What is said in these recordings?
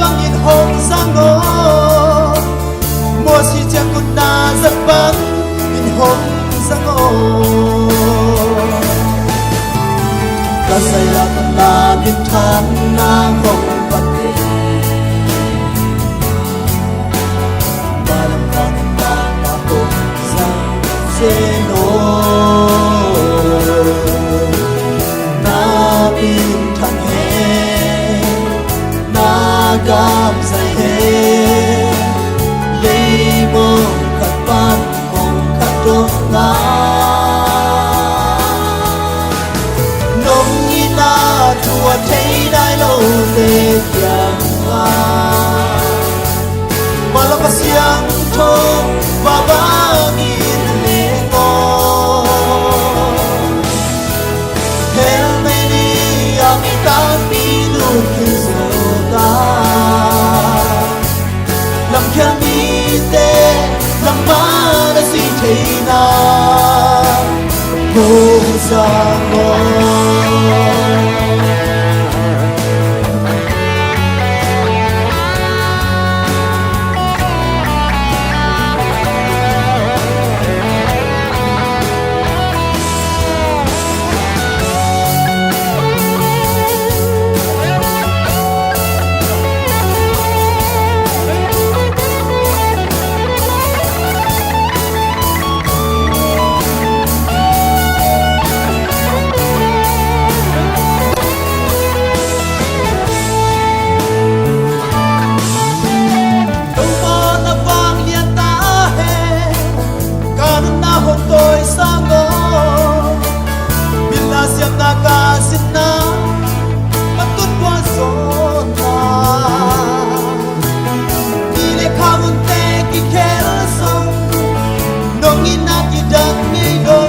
băng nhìn hồn sang ngô mùa si chẳng cút na giấc băng nhìn hồn sang ngô ta say là con na biết than na không bật mà làm con ta là hồn sang dễ na bin than he na gam say he lấy mong khát ban mong khát đốt na nông như na chùa thấy đại lâu về giang hoa mà lo cả xiang thong và ba nghìn lệ ngô hel mê đi ami ta mi luôn cứ giờ ta làm khen mi tê làm má đã xin thấy na vô ra ngô tôi sang ngô bila siap na kasin na matut kwa zon na ile kamun te ki kel song nong ina ki dang ni do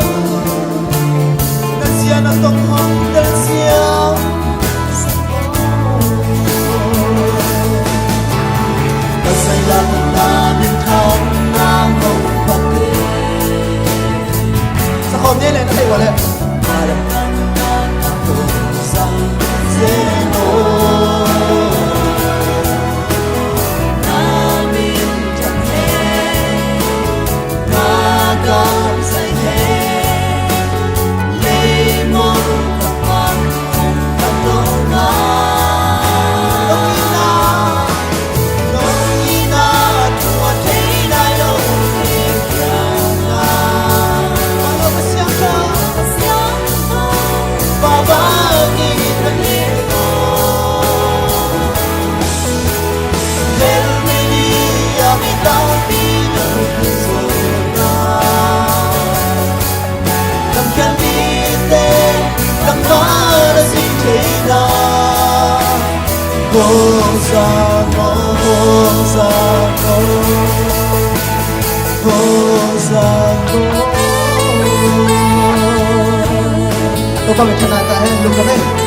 na sia na tong hong da sia ta say la na min thang na ngô hôm nay lên hay gọi là mà đập tan tan cùng sang dễ nô na min chẳng he na cam say he lấy mong các bạn không các đô na nông ina chùa thấy đại lâu về giang và ba nghìn thân lệ ngô hel mê đi ami ta mi được rồi na làm khen mi tê làm má đã xin thế na vô ra ngô vô ra ngô vô ra ngô tôi có một thân là tại lúc đó